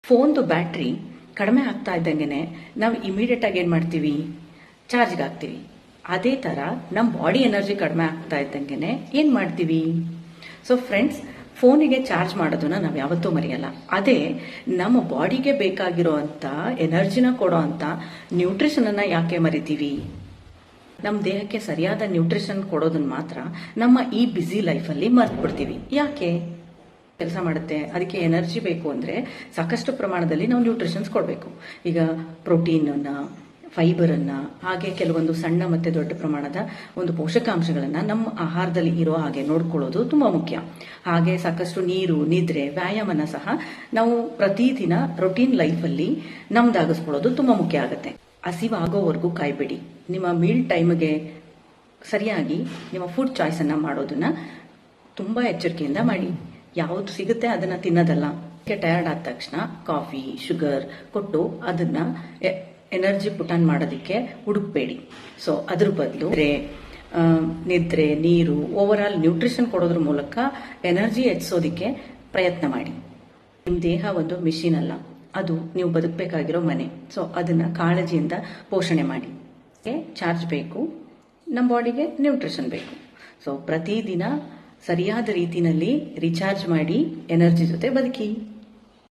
ಫೋನ್ದು ಬ್ಯಾಟ್ರಿ ಕಡಿಮೆ ಆಗ್ತಾ ಇದ್ದಂಗೆ ನಾವು ಇಮಿಡಿಯೇಟ್ ಆಗಿ ಏನು ಮಾಡ್ತೀವಿ, ಚಾರ್ಜ್ಗೆ ಹಾಕ್ತೀವಿ. ಅದೇ ಥರ ನಮ್ಮ ಬಾಡಿ ಎನರ್ಜಿ ಕಡಿಮೆ ಆಗ್ತಾ ಇದ್ದಂಗೆ ಏನು ಮಾಡ್ತೀವಿ. ಸೊ ಫ್ರೆಂಡ್ಸ್, ಫೋನಿಗೆ ಚಾರ್ಜ್ ಮಾಡೋದನ್ನ ನಾವು ಯಾವತ್ತೂ ಮರೆಯಲ್ಲ. ಅದೇ ನಮ್ಮ ಬಾಡಿಗೆ ಬೇಕಾಗಿರೋ ಅಂಥ ಎನರ್ಜಿನ ಕೊಡೋ ಅಂಥ ನ್ಯೂಟ್ರಿಷನನ್ನು ಯಾಕೆ ಮರಿತೀವಿ. ನಮ್ಮ ದೇಹಕ್ಕೆ ಸರಿಯಾದ ನ್ಯೂಟ್ರಿಷನ್ ಕೊಡೋದನ್ನ ಮಾತ್ರ ನಮ್ಮ ಈ ಬ್ಯುಸಿ ಲೈಫಲ್ಲಿ ಮರ್ತು ಬಿಡ್ತೀವಿ. ಯಾಕೆ? ಕೆಲಸ ಮಾಡುತ್ತೆ, ಅದಕ್ಕೆ ಎನರ್ಜಿ ಬೇಕು ಅಂದರೆ ಸಾಕಷ್ಟು ಪ್ರಮಾಣದಲ್ಲಿ ನಾವು ನ್ಯೂಟ್ರಿಷನ್ಸ್ ಕೊಡಬೇಕು. ಈಗ ಪ್ರೋಟೀನನ್ನು, ಫೈಬರನ್ನು, ಹಾಗೆ ಕೆಲವೊಂದು ಸಣ್ಣ ಮತ್ತು ದೊಡ್ಡ ಪ್ರಮಾಣದ ಒಂದು ಪೋಷಕಾಂಶಗಳನ್ನು ನಮ್ಮ ಆಹಾರದಲ್ಲಿ ಇರೋ ಹಾಗೆ ನೋಡ್ಕೊಳ್ಳೋದು ತುಂಬ ಮುಖ್ಯ. ಹಾಗೆ ಸಾಕಷ್ಟು ನೀರು, ನಿದ್ರೆ, ವ್ಯಾಯಾಮನ ಸಹ ನಾವು ಪ್ರತಿದಿನ ರೊಟೀನ್ ಲೈಫಲ್ಲಿ ನಮ್ದಾಗಿಸ್ಕೊಳ್ಳೋದು ತುಂಬ ಮುಖ್ಯ ಆಗುತ್ತೆ. ಹಸಿವಾಗೋವರೆಗೂ ಕಾಯ್ಬೇಡಿ. ನಿಮ್ಮ ಮೀಲ್ ಟೈಮ್ಗೆ ಸರಿಯಾಗಿ ನಿಮ್ಮ ಫುಡ್ ಚಾಯ್ಸನ್ನು ಮಾಡೋದನ್ನ ತುಂಬ ಎಚ್ಚರಿಕೆಯಿಂದ ಮಾಡಿ. ಯಾವುದು ಸಿಗುತ್ತೆ ಅದನ್ನು ತಿನ್ನೋದಲ್ಲ. ಟಯರ್ಡ್ ಆದ ತಕ್ಷಣ ಕಾಫಿ, ಶುಗರ್ ಕೊಟ್ಟು ಅದನ್ನು ಎನರ್ಜಿ ಪುಟ್ ಆನ್ ಮಾಡೋದಕ್ಕೆ ಹುಡುಕ್ಬೇಡಿ. ಸೊ ಅದ್ರ ಬದಲು ನಿದ್ರೆ, ನೀರು, ಓವರ್ ಆಲ್ ನ್ಯೂಟ್ರಿಷನ್ ಕೊಡೋದ್ರ ಮೂಲಕ ಎನರ್ಜಿ ಹೆಚ್ಚಿಸೋದಕ್ಕೆ ಪ್ರಯತ್ನ ಮಾಡಿ. ನಿಮ್ಮ ದೇಹ ಒಂದು ಮಿಷಿನ್ ಅಲ್ಲ, ಅದು ನೀವು ಬದುಕಬೇಕಾಗಿರೋ ಮನೆ. ಸೊ ಅದನ್ನು ಕಾಳಜಿಯಿಂದ ಪೋಷಣೆ ಮಾಡಿ. ಚಾರ್ಜ್ ಬೇಕು, ನಮ್ಮ ಬಾಡಿಗೆ ನ್ಯೂಟ್ರಿಷನ್ ಬೇಕು. ಸೊ ಪ್ರತಿದಿನ ಸರಿಯಾದ ರೀತಿಯಲ್ಲಿ ರಿಚಾರ್ಜ್ ಮಾಡಿ ಎನರ್ಜಿ ಜೊತೆ ಬದುಕಿ.